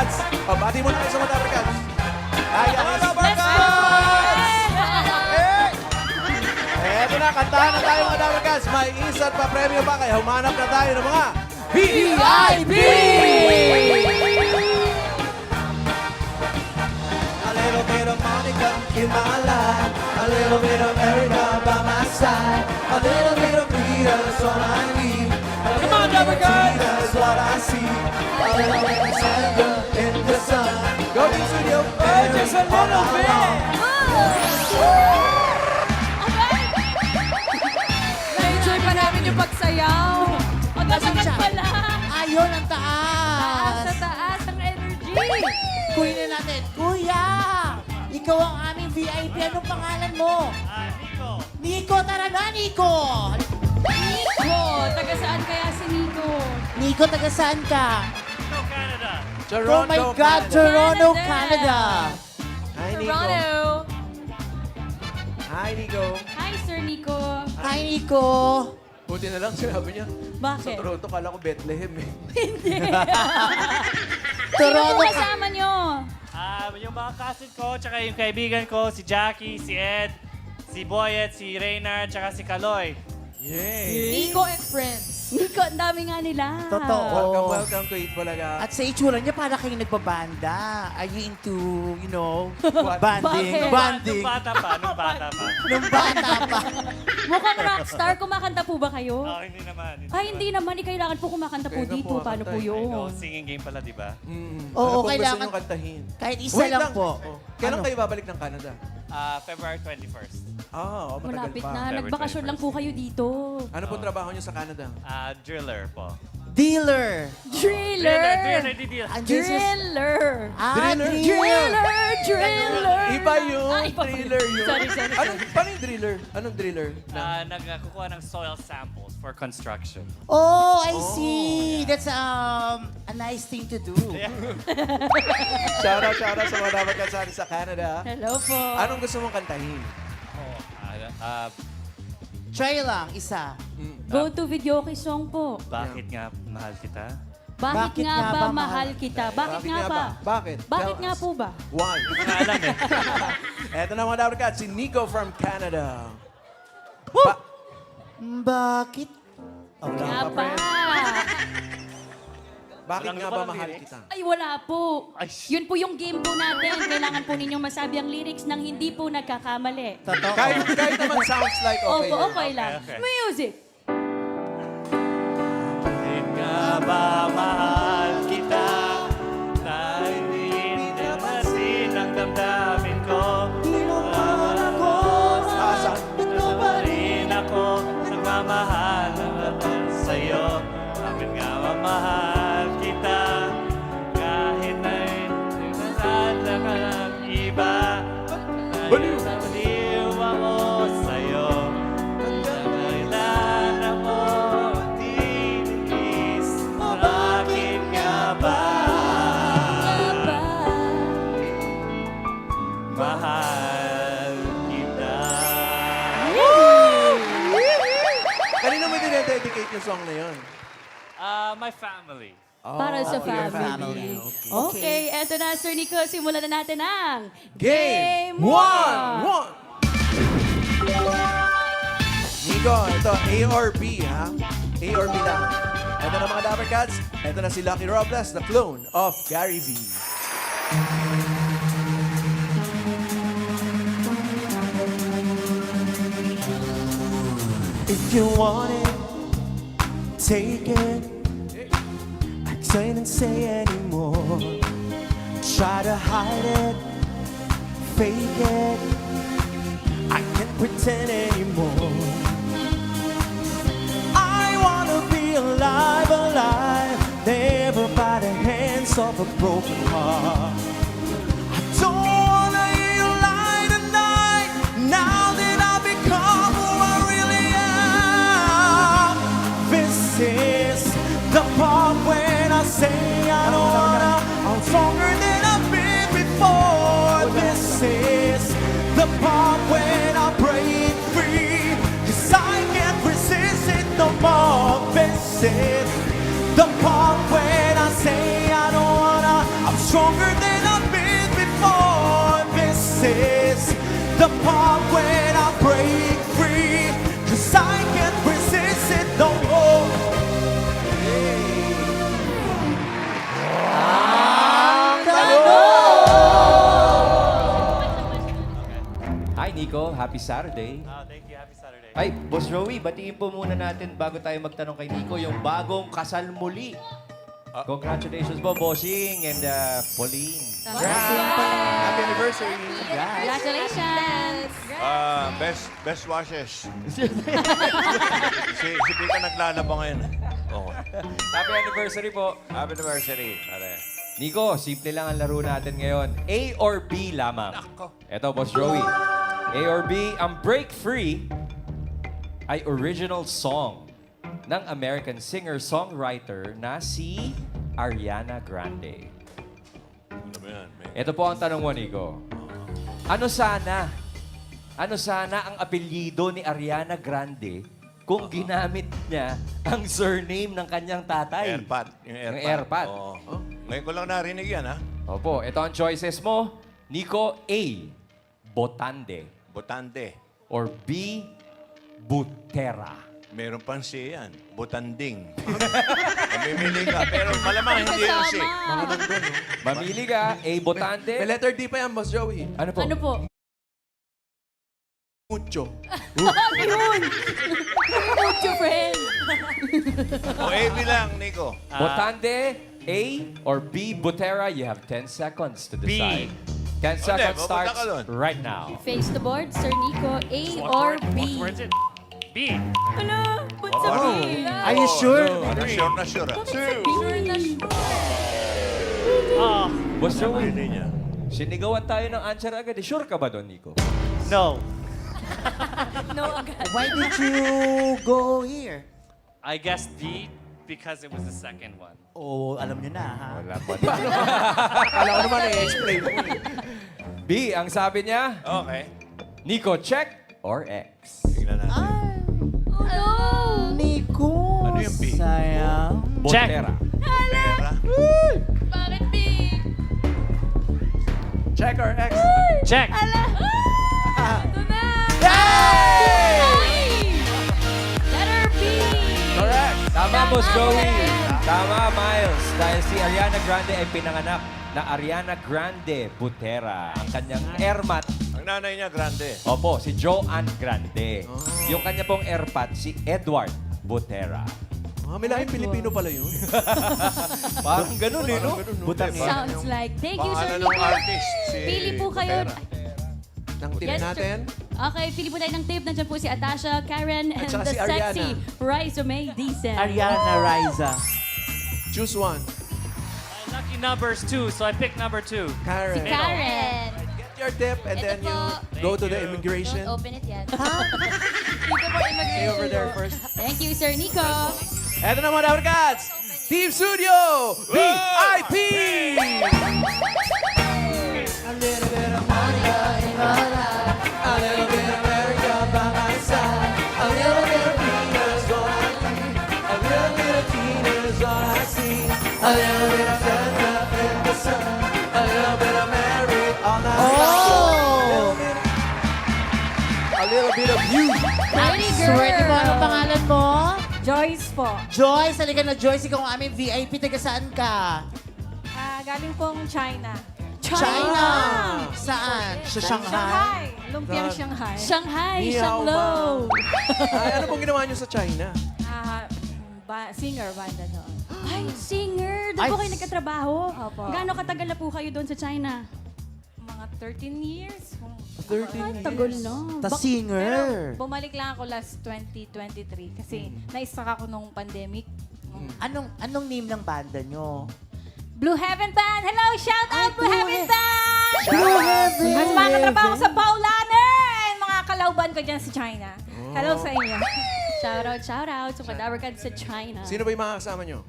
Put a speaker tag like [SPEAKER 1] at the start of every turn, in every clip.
[SPEAKER 1] Cats. Pabati mo na kayo sa mga Dabber Cats. Ayan,
[SPEAKER 2] Let's go!
[SPEAKER 1] Eto na, kantahan na tayo mga Dabber Cats. May insert pa premyo pa kaya humanap na tayo ng mga VIP!
[SPEAKER 3] A little bit of Monica in my life, a little bit of Erica by my side, a little bit of Rita, that's all I need. Come on, Dabber Cats! That's what I see. A little bit of Sandra in the sun.
[SPEAKER 1] Go to the studio.
[SPEAKER 3] Just a little bit.
[SPEAKER 2] Na-enjoy pa namin yung pagsayaw. Ang gagawin pala.
[SPEAKER 4] Ayun, ang
[SPEAKER 2] Taas
[SPEAKER 4] taas.
[SPEAKER 2] sa taas ang energy.
[SPEAKER 4] Kuya na natin. Kuya! Ikaw ang aming VIP. Anong pangalan mo?
[SPEAKER 5] Nico.
[SPEAKER 4] Nico, tara na, Nico!
[SPEAKER 2] Nico, taga saan kaya si Nico?
[SPEAKER 4] Nico, taga saan ka?
[SPEAKER 5] Nico, Canada.
[SPEAKER 4] Oh my God, Toronto, Canada.
[SPEAKER 1] Hi, Nico.
[SPEAKER 2] Toronto.
[SPEAKER 1] Hi, Nico.
[SPEAKER 2] Hi, Sir Nico.
[SPEAKER 4] Hi, Nico.
[SPEAKER 1] Buti na lang sinabi niya. Sa
[SPEAKER 2] Bakit?
[SPEAKER 1] Toronto, kala ko Bethlehem eh.
[SPEAKER 2] Sino
[SPEAKER 4] Toronto,
[SPEAKER 2] po kasama nyo?
[SPEAKER 5] Yung mga cousin ko, tsaka yung kaibigan ko, si Jackie, si Ed, si Boyet, si Reynard, tsaka si Kaloy.
[SPEAKER 1] Yay!
[SPEAKER 2] Nico and friends. Nico, ang dami nga nila.
[SPEAKER 4] Totoo.
[SPEAKER 1] Welcome to Eat Bulaga.
[SPEAKER 4] At sa itsura niya, para kayong nagbabanda. Are you into, you know,
[SPEAKER 1] What?
[SPEAKER 4] banding?
[SPEAKER 2] Bakit?
[SPEAKER 4] Banding.
[SPEAKER 5] Nung bata pa.
[SPEAKER 4] Nung bata pa.
[SPEAKER 2] Mukhang rockstar. Kumakanta po ba kayo?
[SPEAKER 5] Oh, hindi naman.
[SPEAKER 2] Ay, hindi naman. Kailangan po kumakanta po
[SPEAKER 1] Kailangan
[SPEAKER 2] dito.
[SPEAKER 1] po
[SPEAKER 2] Paano po
[SPEAKER 1] kumakanta eh.
[SPEAKER 2] yun?
[SPEAKER 5] Singing game pala, di ba?
[SPEAKER 4] Oo,
[SPEAKER 1] ano pong
[SPEAKER 4] kailangan-
[SPEAKER 1] gusto niyong kantahin?
[SPEAKER 4] Kahit isa
[SPEAKER 1] Wait
[SPEAKER 4] lang po.
[SPEAKER 1] Oh. Kailan
[SPEAKER 4] Ano?
[SPEAKER 1] kayo babalik ng Canada?
[SPEAKER 5] February 21st.
[SPEAKER 1] Matagal
[SPEAKER 2] Malapit
[SPEAKER 1] pa.
[SPEAKER 2] na.
[SPEAKER 5] February
[SPEAKER 2] Nagbakasyon lang po kayo dito.
[SPEAKER 1] Ano pong trabaho niyo sa Canada?
[SPEAKER 5] Driller po.
[SPEAKER 4] Dealer.
[SPEAKER 2] Driller!
[SPEAKER 5] Driller.
[SPEAKER 4] Andyan siya-
[SPEAKER 2] Driller!
[SPEAKER 1] Driller?
[SPEAKER 2] Driller!
[SPEAKER 1] Iba yung
[SPEAKER 2] Ah, iba pa.
[SPEAKER 1] driller yun.
[SPEAKER 2] Sorry.
[SPEAKER 1] Paano yung driller? Anong driller?
[SPEAKER 5] Nagkukuha ng soil samples for construction.
[SPEAKER 4] Oh, I see. That's a nice thing to do.
[SPEAKER 1] Shout out sa mga dapat kasali sa Canada.
[SPEAKER 2] Hello po.
[SPEAKER 1] Anong gusto mong kantahin?
[SPEAKER 4] Try lang, isa.
[SPEAKER 2] Go to video kay song po.
[SPEAKER 5] Bakit nga mahal kita?
[SPEAKER 2] Bakit nga ba mahal kita? Bakit nga ba?
[SPEAKER 1] Bakit?
[SPEAKER 2] Bakit
[SPEAKER 1] Tell
[SPEAKER 2] nga
[SPEAKER 1] us.
[SPEAKER 2] po ba?
[SPEAKER 1] Why?
[SPEAKER 5] Hindi ko na alam eh.
[SPEAKER 1] Eto na mga dapat si Nico from Canada.
[SPEAKER 4] Bakit?
[SPEAKER 2] Nga ba?
[SPEAKER 1] Bakit
[SPEAKER 5] Walang
[SPEAKER 1] nga
[SPEAKER 5] iba
[SPEAKER 1] ba
[SPEAKER 5] ng
[SPEAKER 1] mahal
[SPEAKER 5] lyrics?
[SPEAKER 1] kita?
[SPEAKER 2] Ay, wala po.
[SPEAKER 5] Ay,
[SPEAKER 2] Yun po yung game po natin. Kailangan po ninyong masabi ang lyrics nang hindi po nagkakamali.
[SPEAKER 4] Totoo.
[SPEAKER 1] Kahit naman sounds like okay.
[SPEAKER 2] Opo,
[SPEAKER 1] lang.
[SPEAKER 2] okay lang.
[SPEAKER 5] Okay.
[SPEAKER 2] Music!
[SPEAKER 5] Bakit nga ba mahal kita? Na hindi napansin ang damdamin ko.
[SPEAKER 1] Asan?
[SPEAKER 5] Pa rin ako nagmamahal sa'yo. Bakit nga ba mahal kita? Kahit na naglalala ka ng iba.
[SPEAKER 1] Baliw!
[SPEAKER 5] Baliw ako sa'yo. Kailan ako tinis? Bakit nga ba
[SPEAKER 2] Ba?
[SPEAKER 5] mahal kita?
[SPEAKER 1] Kanino mo dinededicate yung song na yun?
[SPEAKER 5] My family.
[SPEAKER 2] Para sa
[SPEAKER 1] your
[SPEAKER 2] family.
[SPEAKER 1] family.
[SPEAKER 2] Okay, eto na, Sir Nico. Simulan na natin ang
[SPEAKER 1] Game 1! Nico, ito A or B, ha? A or B lang. Ito na mga Dapper Cats. Ito na si Lucky Robles, the clone of Gary V.
[SPEAKER 3] If you want it, take it. I can't say anymore. Try to hide it, fake it. I can't pretend anymore. I wanna be alive, alive. Never by the hands of a broken heart. I don't wanna hear you lie tonight. Now that I've become who I really am. This is the part when I say I don't wanna. I'm stronger than I've been before. This is the part when I break free. 'Cause I can't resist it no more. This is the part when I say I don't wanna. I'm stronger. stronger than I've been before. This is the part when I break free, 'cause I can't resist it no more.
[SPEAKER 6] Hi, Nico. Happy Saturday.
[SPEAKER 5] Thank you. Happy Saturday.
[SPEAKER 6] Ay, Boss Joey, batiin po muna natin bago tayo magtanong kay Nico yung bagong kasal muli. Congratulations po, Bossing and Pauline.
[SPEAKER 1] Happy anniversary.
[SPEAKER 2] Congratulations!
[SPEAKER 7] Best washes. si Pika naglalaba ngayon. Oo.
[SPEAKER 6] Happy anniversary po.
[SPEAKER 7] Happy anniversary, pare.
[SPEAKER 6] Nico, simple lang ang laro natin ngayon. A or B lamang. Eto, Boss Joey. A or B, ang Break Free ay original song ng American singer-songwriter na si Ariana Grande.
[SPEAKER 7] Ano ba yan?
[SPEAKER 6] Ito po ang tanong mo, Nico. Ano sana ang apelyido ni Ariana Grande kung ginamit niya ang surname ng kanyang tatay?
[SPEAKER 7] Airpad. Yung
[SPEAKER 6] Yung
[SPEAKER 7] airpad.
[SPEAKER 6] airpad.
[SPEAKER 7] Oo. Ngayon ko lang narinig yan, ha?
[SPEAKER 6] Opo, ito ang choices mo. Nico, A, Botande.
[SPEAKER 7] Botante.
[SPEAKER 6] Or B, Butera.
[SPEAKER 7] Meron pang C yan. Botanding. Mamimili ka. Pero malamang hindi yung C.
[SPEAKER 6] Mamili ka, A, Botante.
[SPEAKER 1] May letter D pa yan, Boss Joey.
[SPEAKER 6] Ano po?
[SPEAKER 2] Ano po?
[SPEAKER 1] Mucho.
[SPEAKER 2] Mucho friend.
[SPEAKER 7] O A, bilang, Nico.
[SPEAKER 6] Botande, A, or B, Butera. You have 10 seconds to decide. 10 seconds
[SPEAKER 7] pupunta
[SPEAKER 6] starts
[SPEAKER 7] ka dun.
[SPEAKER 6] right now.
[SPEAKER 2] Face the board, Sir Nico. A or B?
[SPEAKER 5] Where's it? B.
[SPEAKER 2] Hala, ba't sa B?
[SPEAKER 4] Are you sure?
[SPEAKER 7] Sure na sure, ha?
[SPEAKER 2] Sure na sure.
[SPEAKER 5] Oh,
[SPEAKER 6] Boss Joey,
[SPEAKER 7] Hindi niya.
[SPEAKER 6] sinigawan tayo ng answer agad. Sure ka ba doon, Nico?
[SPEAKER 5] no.
[SPEAKER 2] No agad.
[SPEAKER 4] Why did you go here?
[SPEAKER 5] I guess D because it was the second one.
[SPEAKER 4] Oh, alam niyo na, ha?
[SPEAKER 6] Wala pa.
[SPEAKER 1] Kala ko naman i-explain mo.
[SPEAKER 6] B, ang sabi niya,
[SPEAKER 7] Okay.
[SPEAKER 6] Nico, check or X?
[SPEAKER 7] Tignan natin.
[SPEAKER 2] Oh no!
[SPEAKER 4] Nico.
[SPEAKER 7] Ano yung B?
[SPEAKER 4] Sayang.
[SPEAKER 5] Check.
[SPEAKER 6] Botera.
[SPEAKER 7] Pera.
[SPEAKER 2] Bakit B?
[SPEAKER 1] Check or X?
[SPEAKER 5] Check.
[SPEAKER 2] Hala! Ito na! Ay! Letter B!
[SPEAKER 1] Correct.
[SPEAKER 6] Tama, Boss Joey. Tama, Miles. Dahil si Ariana Grande ay pinanganak na Ariana Grande Butera. Ang kanyang airmat,
[SPEAKER 7] Ang nanay niya, grande.
[SPEAKER 6] opo, si Joanne Grande. Yung kanya pong airpat, si Edward Butera.
[SPEAKER 1] May lahing Pilipino pala yun.
[SPEAKER 6] Parang ganun, eh, no?
[SPEAKER 1] Butang
[SPEAKER 2] Sounds like. Thank you, Sir
[SPEAKER 7] Pangalan ng
[SPEAKER 2] Nico.
[SPEAKER 7] artist, si
[SPEAKER 2] Pili po kayo.
[SPEAKER 7] Butera.
[SPEAKER 1] ng team
[SPEAKER 2] Yes, sir.
[SPEAKER 1] natin.
[SPEAKER 2] Okay, pili po tayo ng tape. Nandiyan po si Atasha, Karen, and
[SPEAKER 1] saka
[SPEAKER 2] the
[SPEAKER 1] si Ariana.
[SPEAKER 2] sexy Rise May Diesel.
[SPEAKER 4] Ariana Riza.
[SPEAKER 1] Choose one.
[SPEAKER 5] Lucky numbers 2, so I picked number 2.
[SPEAKER 1] Karen.
[SPEAKER 2] Karen.
[SPEAKER 1] Get your tip and
[SPEAKER 2] Ito
[SPEAKER 1] then you
[SPEAKER 2] po.
[SPEAKER 1] go to the
[SPEAKER 5] Thank you.
[SPEAKER 1] immigration.
[SPEAKER 2] Don't open it yet. Dito po
[SPEAKER 1] Stay
[SPEAKER 2] immigration.
[SPEAKER 1] over there first.
[SPEAKER 2] Thank you, Sir Nico.
[SPEAKER 1] Eto na mga Dabarkads! Team Studio! VIP! A little bit of Monica in my life. A little bit of America by my side. A little bit of Venus, all I need. A little bit of Venus, all I see. A little bit of Santa in the sun. A little bit of Mary, all I
[SPEAKER 4] Oh!
[SPEAKER 1] A little bit of you.
[SPEAKER 2] Pretty girl.
[SPEAKER 4] Swerte mo, anong pangalan mo?
[SPEAKER 8] Joyce po.
[SPEAKER 4] Joyce, halika na Joyce. Ikaw ang aming VIP. Taga saan ka?
[SPEAKER 8] Galing pong China.
[SPEAKER 4] China. Saan? Sa Shanghai?
[SPEAKER 8] Shanghai. Lumpiang Shanghai.
[SPEAKER 2] Shanghai,
[SPEAKER 1] Ni hao
[SPEAKER 2] Shanglo.
[SPEAKER 1] Ay, ano pong ginawa niyo sa China?
[SPEAKER 8] Singer, banda doon.
[SPEAKER 2] Ay, singer. Doon
[SPEAKER 4] Ay,
[SPEAKER 2] po kayo nagkatrabaho?
[SPEAKER 8] Opo.
[SPEAKER 2] Gaano katagal na po kayo doon sa China?
[SPEAKER 8] Mga 13 years.
[SPEAKER 1] 13
[SPEAKER 2] Tagal na.
[SPEAKER 4] The
[SPEAKER 2] Bak-
[SPEAKER 4] singer.
[SPEAKER 8] Bumalik lang ako last 2023 kasi na-stuck ako nung pandemic.
[SPEAKER 4] Anong name ng banda nyo?
[SPEAKER 8] Blue Heaven Band! Hello! Shout out Blue Heaven Band!
[SPEAKER 4] Blue Heaven!
[SPEAKER 8] Mas mga katrabaho ko sa Paulaner! Mga kalauban ko dyan sa China. Hello sa inyo.
[SPEAKER 2] Shout out sa Kadabarkad sa China.
[SPEAKER 1] Sino ba yung mga kasama niyo?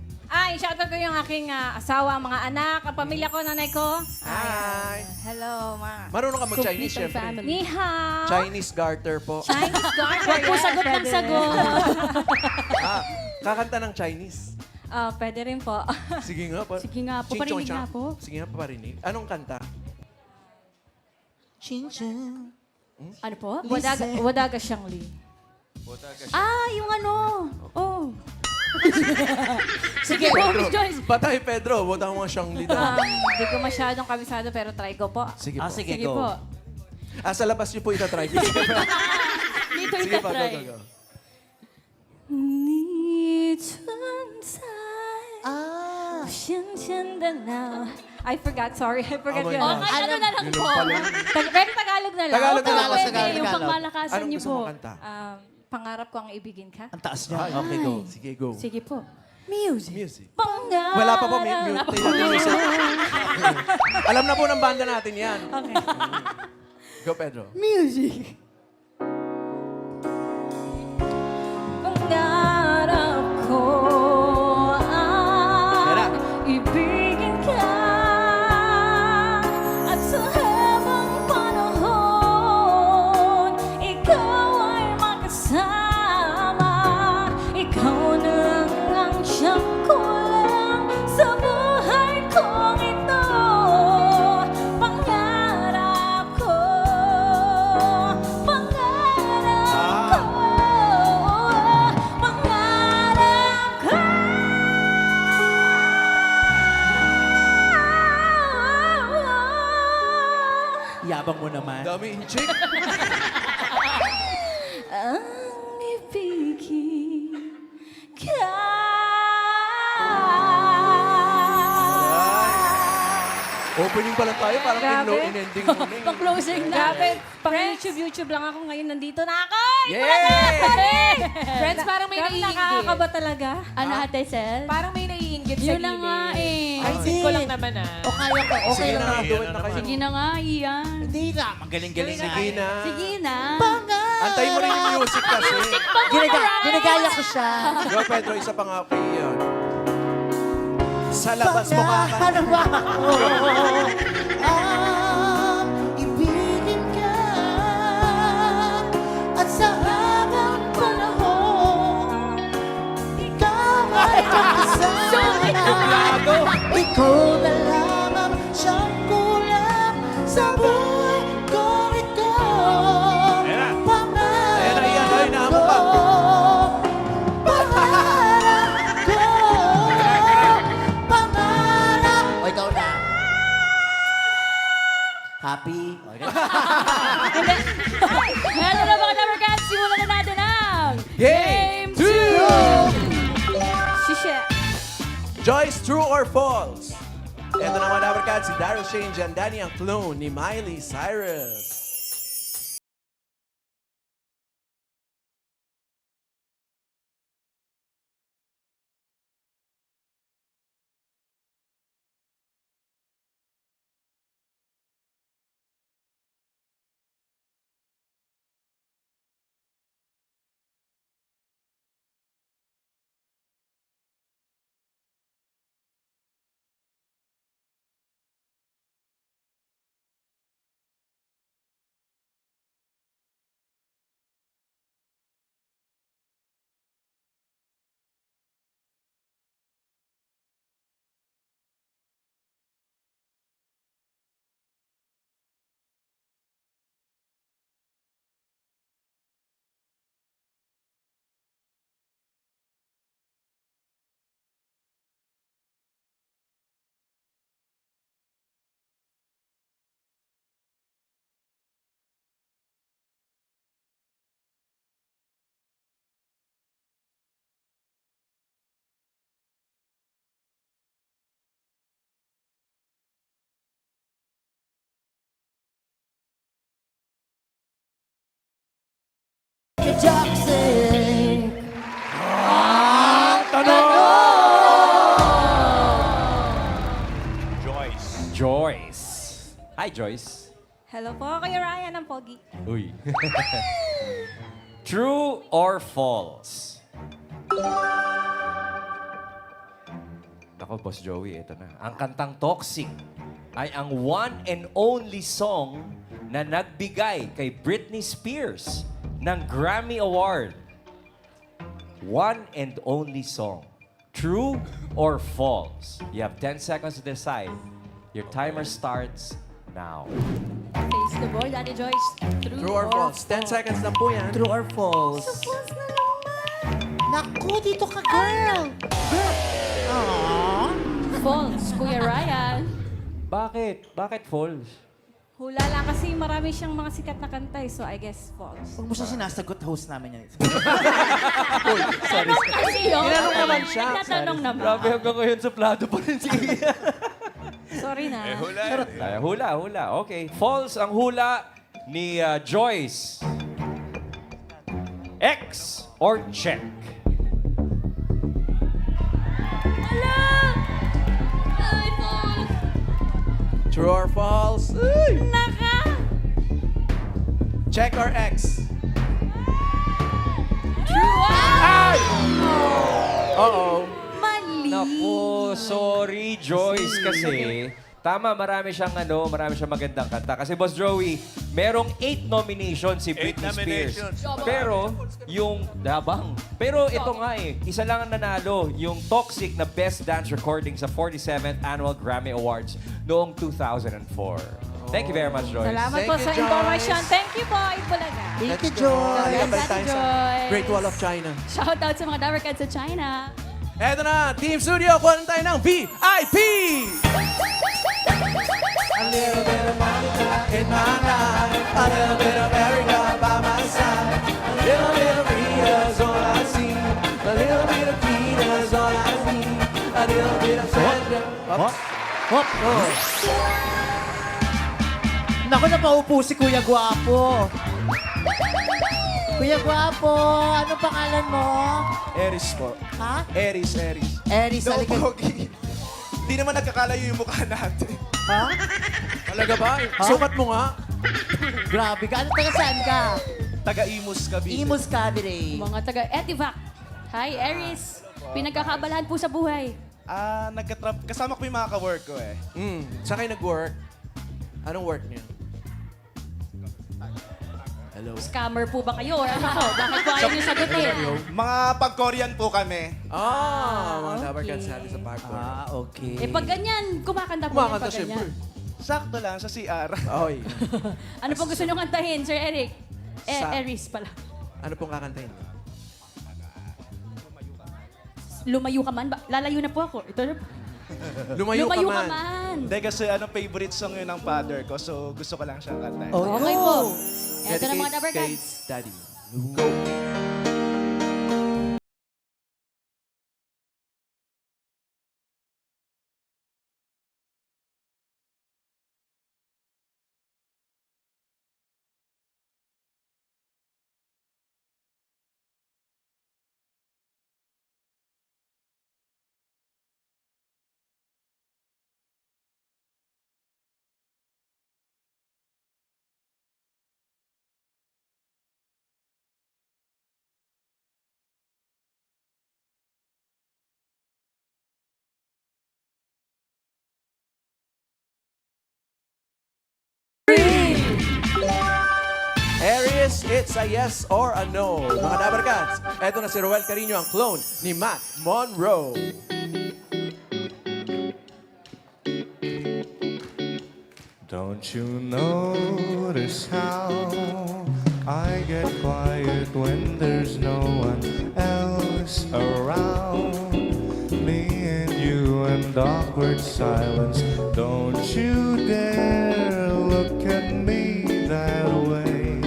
[SPEAKER 8] Shout out ko yung aking asawa, mga anak, ang pamilya ko, nanay ko.
[SPEAKER 1] Hi!
[SPEAKER 8] Hello, mga.
[SPEAKER 1] Marunong ka mag-Chinese,
[SPEAKER 2] Complete ang
[SPEAKER 1] syempre.
[SPEAKER 2] family.
[SPEAKER 8] Ni hao!
[SPEAKER 1] Chinese garter po.
[SPEAKER 8] Chinese garter.
[SPEAKER 2] Huwag po sagot ng sagot.
[SPEAKER 1] Kakanta ng Chinese.
[SPEAKER 8] Pwede rin po.
[SPEAKER 1] Sige nga.
[SPEAKER 2] Sige nga po,
[SPEAKER 1] Ching chong
[SPEAKER 2] parinig nga
[SPEAKER 1] chang.
[SPEAKER 2] po.
[SPEAKER 1] Sige nga, parinig. Anong kanta?
[SPEAKER 4] Chin-chin.
[SPEAKER 2] Ano po?
[SPEAKER 8] Wadaga siyang li.
[SPEAKER 2] Yung ano. Oh.
[SPEAKER 8] Sige po, Miss Joyce.
[SPEAKER 1] Patay, Pedro. Buta mo siyang lida.
[SPEAKER 8] Hindi ko masyadong kabisado pero try ko po.
[SPEAKER 1] Sige po.
[SPEAKER 4] Sige,
[SPEAKER 2] Sige
[SPEAKER 4] go.
[SPEAKER 2] po.
[SPEAKER 1] Sa labas niyo po itatry.
[SPEAKER 2] Dito
[SPEAKER 1] Sige pa, go,
[SPEAKER 2] itatry.
[SPEAKER 1] go, go.
[SPEAKER 8] 你存在
[SPEAKER 4] Ah.
[SPEAKER 8] 深深的那 I forgot, sorry. I forgot
[SPEAKER 1] Okay
[SPEAKER 8] yun.
[SPEAKER 1] lang.
[SPEAKER 2] Okay, ano na lang
[SPEAKER 1] Yun
[SPEAKER 2] po.
[SPEAKER 1] lang pala.
[SPEAKER 8] Pwede Tagalog na lang.
[SPEAKER 1] Tagalog na
[SPEAKER 8] Opo,
[SPEAKER 1] lang.
[SPEAKER 8] pwede.
[SPEAKER 4] Tagalog,
[SPEAKER 2] Yung
[SPEAKER 4] Tagalog.
[SPEAKER 2] pangmalakasan
[SPEAKER 1] Anong
[SPEAKER 2] niyo
[SPEAKER 1] gusto
[SPEAKER 2] po.
[SPEAKER 1] mo kanta?
[SPEAKER 8] Pangarap ko ang ibigin ka.
[SPEAKER 4] Ang taas niya. Okay, go.
[SPEAKER 1] Sige, go.
[SPEAKER 2] Sige po. Music.
[SPEAKER 1] Music.
[SPEAKER 8] Pangarap.
[SPEAKER 1] Wala pa po, may mute. Music. Alam na po ng banda natin yan.
[SPEAKER 8] Okay.
[SPEAKER 1] Go, Pedro.
[SPEAKER 2] Music.
[SPEAKER 8] Pangarap ko ang ibigin ka at sa habang panahon ikaw ay makasama. Ikaw na lang ang siyang kulang sa buhay kong ito. Pangarap ko, pangarap ko, pangarap ko.
[SPEAKER 4] Yabang mo naman.
[SPEAKER 1] Dami inchik.
[SPEAKER 8] Ang ibigin ka.
[SPEAKER 1] Opening pa lang tayo, parang
[SPEAKER 8] Grabe.
[SPEAKER 1] in-ending mo na eh.
[SPEAKER 2] Pang-closing na.
[SPEAKER 8] Grabe, pang YouTube lang ako ngayon. Nandito na ako!
[SPEAKER 1] Yay!
[SPEAKER 9] Friends, parang may naiinggit.
[SPEAKER 8] Nakakaba talaga.
[SPEAKER 2] Ano, Ate Sel?
[SPEAKER 9] Parang may naiinggit sa
[SPEAKER 2] Yun na nga eh.
[SPEAKER 9] Ay, sing ko lang naman
[SPEAKER 4] O kaya ko, okay
[SPEAKER 1] Sige
[SPEAKER 4] lang
[SPEAKER 1] na,
[SPEAKER 4] na.
[SPEAKER 1] do it na kayo.
[SPEAKER 2] Sige na nga, Ian.
[SPEAKER 4] Hindi na, magaling-galing na.
[SPEAKER 1] Sige na.
[SPEAKER 2] Sige na.
[SPEAKER 1] Antayin mo rin yung music kasi.
[SPEAKER 4] Ginagaya ko siya.
[SPEAKER 1] Go, Pedro, isa pa nga kay Ian. Sa labas mo kakanta.
[SPEAKER 4] Pangarap ako ang ibigin ka at sa habang panahon ikaw ay kasama. Ikaw na lamang siyang kulang sa buhay ko ito.
[SPEAKER 1] Ayan na,
[SPEAKER 4] Pangarap
[SPEAKER 1] Ian. Ay, naamo ka.
[SPEAKER 4] ko, pangarap ko, pangarap. O, ikaw na. Happy?
[SPEAKER 2] Ano na mga Number Cats? Simulan na natin ang
[SPEAKER 1] Game 2!
[SPEAKER 8] Shisha.
[SPEAKER 1] Joyce, true or false? Ito naman dapat ka si Daryl Shane Jan Danny ang clone ni Miley Cyrus.
[SPEAKER 4] Jackson.
[SPEAKER 6] Joyce. Hi, Joyce.
[SPEAKER 8] Hello po, Kuya Ryan ng Pogi.
[SPEAKER 6] Uy. True or false? Ako, Boss Joey, ito na. Ang kantang Toxic ay ang one and only song na nagbigay kay Britney Spears ng Grammy Award. One and only song. True or false? You have 10 seconds to decide. Your timer starts now.
[SPEAKER 2] Face the board, Ate Joyce.
[SPEAKER 1] True or false? 10 seconds lang po yan.
[SPEAKER 3] True or false?
[SPEAKER 4] False na naman. Naku, dito ka, girl. Aww.
[SPEAKER 2] False, Kuya Ryan.
[SPEAKER 6] Bakit? Bakit false?
[SPEAKER 8] Hula lang kasi marami siyang mga sikat na kanta so I guess false.
[SPEAKER 4] Huwag mo siya sinasagot, host namin yan.
[SPEAKER 2] Tanong kasi yun.
[SPEAKER 1] Tinanong naman siya.
[SPEAKER 2] Nagtatanong naman.
[SPEAKER 6] Grabe hanggang ngayon suplado pa rin si Ian.
[SPEAKER 8] Sorry na.
[SPEAKER 6] Kaya hula. Okay. False ang hula ni Joyce. X or check?
[SPEAKER 2] Ay, false.
[SPEAKER 1] True or false? Ay!
[SPEAKER 2] Naka.
[SPEAKER 1] Check or X?
[SPEAKER 2] True.
[SPEAKER 1] Uh-oh.
[SPEAKER 2] Mali.
[SPEAKER 6] Naku, sorry Joyce kasi tama, marami siyang magandang kanta. Kasi Boss Joey, merong 8 nominations si Britney Spears.
[SPEAKER 7] nominations.
[SPEAKER 6] Pero yung Pero ito nga isa lang ang nanalo, yung Toxic na Best Dance Recording sa 47th Annual Grammy Awards noong 2004. Thank you very much, Joyce.
[SPEAKER 8] Salamat
[SPEAKER 1] Thank
[SPEAKER 8] po
[SPEAKER 1] you,
[SPEAKER 8] sa
[SPEAKER 1] Joyce.
[SPEAKER 8] information. Thank you po, Itbulaga.
[SPEAKER 4] Thank you,
[SPEAKER 1] Let's go.
[SPEAKER 4] Joy.
[SPEAKER 1] Halika,
[SPEAKER 2] Thanks,
[SPEAKER 1] balik
[SPEAKER 2] Ate
[SPEAKER 1] tayo sa
[SPEAKER 2] Joyce.
[SPEAKER 1] Great Wall of China.
[SPEAKER 2] Shoutout sa mga Dabber Cats sa China.
[SPEAKER 1] Eto na, Team Studio, kuha na tayo ng VIP! A little bit of Monica in my life, a little bit of Erica by my side, a little bit of Rita's all I see, a little bit of Tina's all I need, a little bit of Sandra.
[SPEAKER 3] Hop. Hop.
[SPEAKER 4] Naku, napaupo si Kuya Guapo. Kuya Guapo, ano pangalan mo?
[SPEAKER 3] Eris po.
[SPEAKER 4] Ha?
[SPEAKER 3] Eris.
[SPEAKER 4] Eris, halika.
[SPEAKER 3] Hindi naman nagkakalayo yung mukha natin.
[SPEAKER 4] Ha?
[SPEAKER 1] Talaga ba? Sukat mo nga.
[SPEAKER 4] Grabe ka. Ano, taga saan ka?
[SPEAKER 3] Taga-Imus Cavite.
[SPEAKER 4] Imus Cavite.
[SPEAKER 2] Mga taga Etivac. Hi, Aris. Pinagkakaabalahan po sa buhay.
[SPEAKER 3] Kasama ko yung mga ka-work ko eh.
[SPEAKER 1] Saan kayo nag-work? Anong work niyo? Hello?
[SPEAKER 2] Scammer po ba kayo? Or ano po? Bakit po ayaw niyo sagutin?
[SPEAKER 3] Mga pag-Korean po kami.
[SPEAKER 1] Mga
[SPEAKER 2] okay.
[SPEAKER 1] Dabber Cats natin sa parkour.
[SPEAKER 4] Okay.
[SPEAKER 2] Eh pag ganyan, kumakanta po yan
[SPEAKER 1] Kumakanta
[SPEAKER 2] pag ganyan.
[SPEAKER 1] siyempre.
[SPEAKER 3] Sakto lang sa CR.
[SPEAKER 1] Oy.
[SPEAKER 2] Ano pong gusto niyo kantahin, Sir Eric?
[SPEAKER 1] Sa-
[SPEAKER 2] Eris pala.
[SPEAKER 1] Ano pong kakantahin?
[SPEAKER 2] Lumayo ka man ba? Lalayo na po ako. Ito na po.
[SPEAKER 1] Lumayo ka man.
[SPEAKER 3] Hindi kasi favorite song yun ng father ko. So gusto ko lang siyang kantahin.
[SPEAKER 4] Oh,
[SPEAKER 2] Okay
[SPEAKER 4] go.
[SPEAKER 2] po. Ito na mga
[SPEAKER 1] Dedicate
[SPEAKER 2] Dabber
[SPEAKER 1] kay
[SPEAKER 2] Cats.
[SPEAKER 1] Daddy. Go. Aries, it's a yes or a no. Mga Dabber Cats, eto na si Roel Carino, ang clone ni Matt Monroe.
[SPEAKER 10] Don't you notice how I get quiet when there's no one else around? Me and you and awkward silence. Don't you dare look at me that way.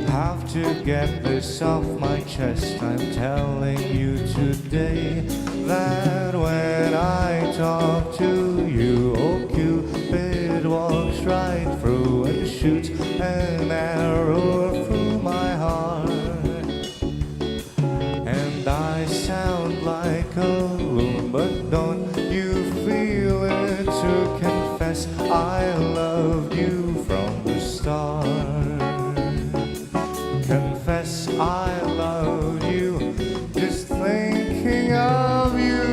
[SPEAKER 10] Have to get this off my chest. I'm telling you today that when I talk to you, oh Cupid walks right through and shoots an arrow through my heart. And I sound like a loon, but don't you feel it to confess I loved you from the start. Confess I loved you, just thinking of you.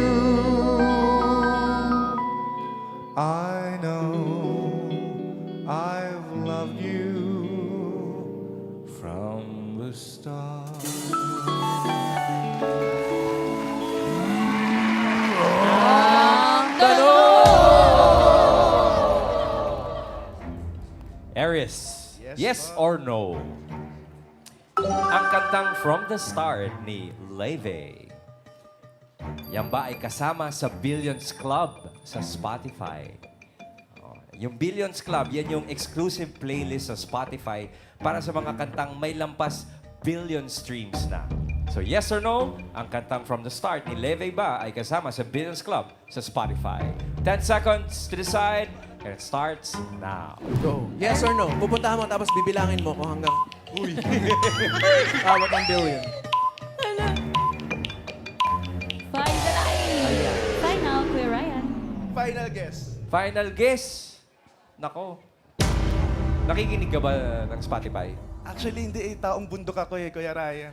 [SPEAKER 10] I know I've loved you from the start.
[SPEAKER 6] Aris, yes or no? Ang kantang From the Start ni Leve, yan ba ay kasama sa Billions Club sa Spotify? Oh, yung Billions Club, yan yung exclusive playlist sa Spotify para sa mga kantang may lampas billion streams na. So yes or no, ang kantang From the Start ni Leve ba ay kasama sa Billions Club sa Spotify? 10 seconds to decide, and it starts now.
[SPEAKER 1] Go. Yes or no? Pupuntahan mo tapos bibilangin mo kung hanggang... Uy. Awat ang billion.
[SPEAKER 2] Final, Kuya Ryan.
[SPEAKER 3] Final guess.
[SPEAKER 6] Final guess. Nako. Nakikinig ka ba ng Spotify?
[SPEAKER 3] Actually, hindi taong bundok ako Kuya Ryan.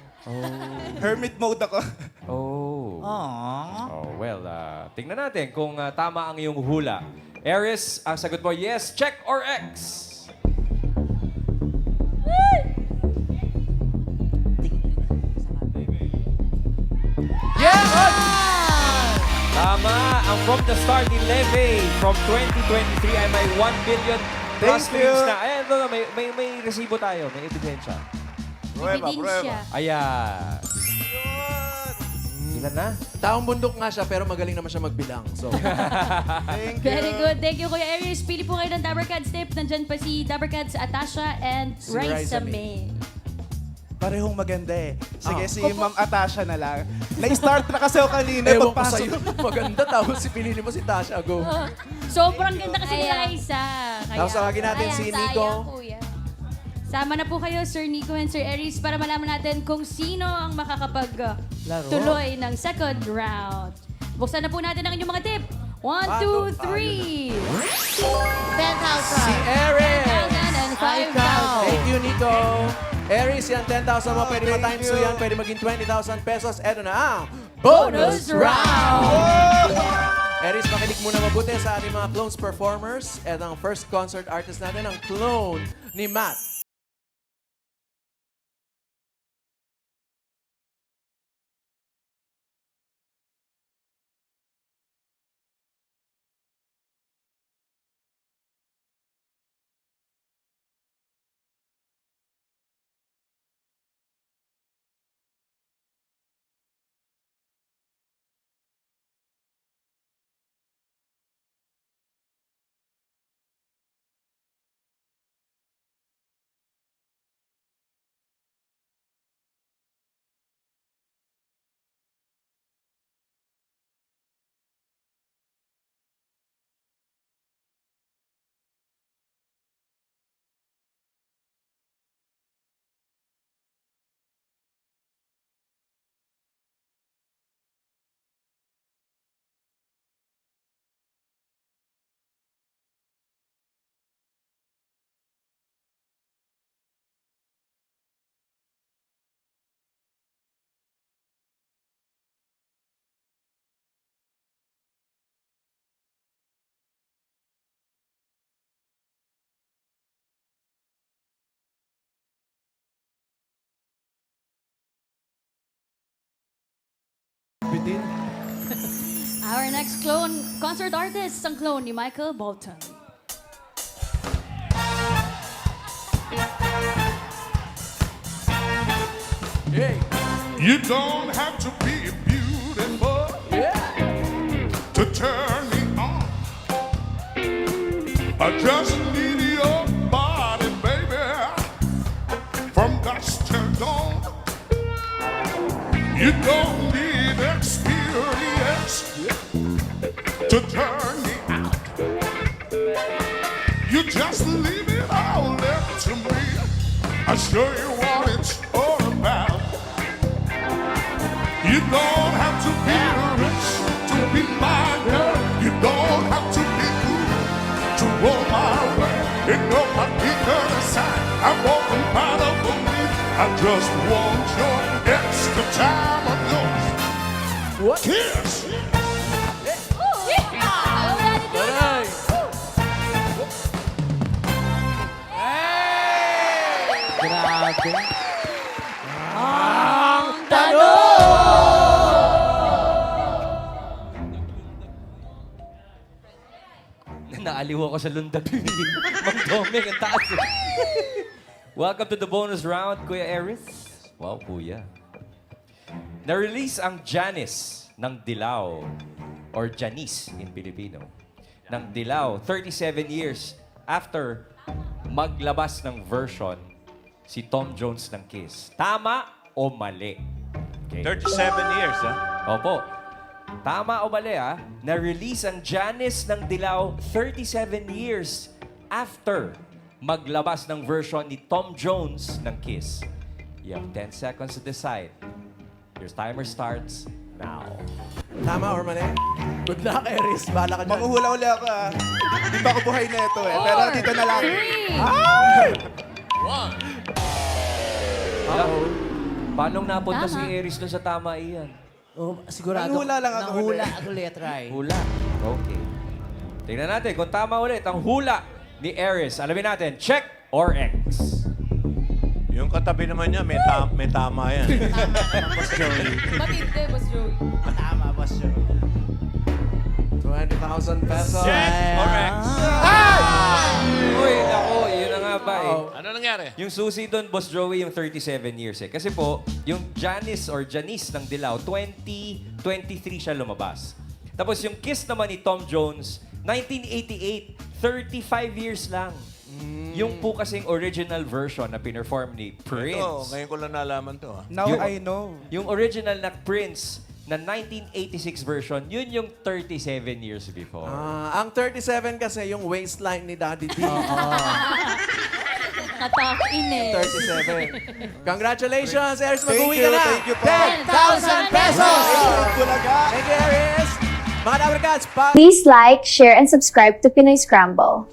[SPEAKER 3] Hermit mode ako.
[SPEAKER 6] Oh, well, tingnan natin kung tama ang iyong hula. Aris, ang sagot mo, yes, check or X? Tama! Ang From the Start ni Leve from 2023 ay may 1 billion plus
[SPEAKER 3] Thank you.
[SPEAKER 6] streams na. Ayan, ito, may resibo tayo, may ebidensya.
[SPEAKER 2] Ebidensya.
[SPEAKER 6] Ayan. Ilan na?
[SPEAKER 1] Taong bundok nga siya, pero magaling naman siya magbilang. So,
[SPEAKER 3] Thank you.
[SPEAKER 2] Very good. Thank you, Kuya Aries. Pili po kayo ng Dabber Cats tip. Nandyan pa si Dabber Cats, Atasha, and
[SPEAKER 1] Si
[SPEAKER 2] Raisa
[SPEAKER 1] Raisa
[SPEAKER 2] May.
[SPEAKER 3] Parehong maganda eh. Sige, si
[SPEAKER 2] Opo.
[SPEAKER 3] Ma'am Atasha na lang. Na-start na kasi ako kanina.
[SPEAKER 1] ewan ko
[SPEAKER 3] Pagpasok.
[SPEAKER 1] sa'yo. Maganda, tapos si pinili mo si Tasha. Go.
[SPEAKER 2] Sobrang ganda kasi ni Raisa. Kaya,
[SPEAKER 1] Tapos tawagin natin si Nico.
[SPEAKER 2] sama na po kayo, Sir Nico and Sir Aries, para malaman natin kung sino ang makakapag-tuloy ng second round. Buksan na po natin ang inyong mga tip. 1, 2, 3.
[SPEAKER 4] 10,000.
[SPEAKER 1] Si Erin.
[SPEAKER 2] 10,000 and 5,000.
[SPEAKER 1] Thank you, Nico. Aries, yan 10,000 mo. Pwede ma-times 2 yan. Pwede maging 20,000 pesos. Eto na ang bonus round! Aries, makinig muna mabuti sa ating mga Clones performers. Eto ang first concert artist natin, ang clone ni Matt.
[SPEAKER 2] Our next clone concert artist, ang clone ni Michael Bolton.
[SPEAKER 1] Hey.
[SPEAKER 10] You don't have to be beautiful to turn me on. I just need your body, baby, from dusk till dawn. You don't need experience to turn me out. You just leave it all up to me. I'll show you what it's all about. You don't have to be rich to be my girl. You don't have to be good to go my way. Ain't no particular sign I'm walking by the belief. I just want your extra time of yours.
[SPEAKER 1] What?
[SPEAKER 10] Kiss!
[SPEAKER 1] Taray.
[SPEAKER 4] Grabe.
[SPEAKER 6] Naaliw ako sa lundag ni Mang Doming. Ang taas. Welcome to the bonus round, Kuya Aris. Wow, Kuya. Na-release ang Janice ng Dilaw, or Janice in Filipino, ng Dilaw 37 years after maglabas ng version si Tom Jones ng Kiss. Tama o mali? Okay.
[SPEAKER 7] 37 years, ha?
[SPEAKER 6] Opo. Tama o mali, ha? Na-release ang Janice ng Dilaw 37 years after maglabas ng version ni Tom Jones ng Kiss. You have 10 seconds to decide. Your timer starts now.
[SPEAKER 1] Tama or mali? Good luck, Aries. Bala ka dyan.
[SPEAKER 3] Manguhula uli ako ah. Hindi pa ako buhay na ito eh. Pero dito na lang.
[SPEAKER 2] 3.
[SPEAKER 6] Paano napunta
[SPEAKER 2] Tama.
[SPEAKER 6] si Aries doon sa tama iyan?
[SPEAKER 1] Oh, sigurado.
[SPEAKER 3] Manghula lang ako
[SPEAKER 1] Nanghula
[SPEAKER 3] ulit.
[SPEAKER 1] ako letra eh.
[SPEAKER 6] Hula. Okay. Tingnan natin kung tama ulit ang hula ni Aries. Alamin natin, check or X?
[SPEAKER 7] Yung katabi naman niya, may tama yan.
[SPEAKER 1] Boss Joey.
[SPEAKER 9] Matindi, Boss Joey.
[SPEAKER 1] Tama, Boss Joey. 20,000 pesos.
[SPEAKER 7] Check or X?
[SPEAKER 6] Uy, ako, yun na nga ba eh.
[SPEAKER 7] Ano nangyari?
[SPEAKER 6] Yung susi doon, Boss Joey, yung 37 years eh. Kasi po, yung Janice or Janice ng Dilaw, 2023 siya lumabas. Tapos yung Kiss naman ni Tom Jones, 1988, 35 years lang. Yung po kasing original version na pinerform ni Prince.
[SPEAKER 7] Ito, ngayon ko lang nalaman to, ha?
[SPEAKER 3] Now
[SPEAKER 6] Yung-
[SPEAKER 3] I know.
[SPEAKER 6] Yung original na Prince na 1986 version, yun yung 37 years before.
[SPEAKER 1] Ang 37 kasi yung waistline ni Daddy D.
[SPEAKER 2] Katak in
[SPEAKER 1] 37. Congratulations, Aries. Mag-uwi ka na.
[SPEAKER 3] Thank you po.
[SPEAKER 1] 10,000 pesos!
[SPEAKER 3] Bulaga.
[SPEAKER 1] Thank you, Aries. Mga Dabarkads,
[SPEAKER 11] Please like, share, and subscribe to Pinoy Scramble.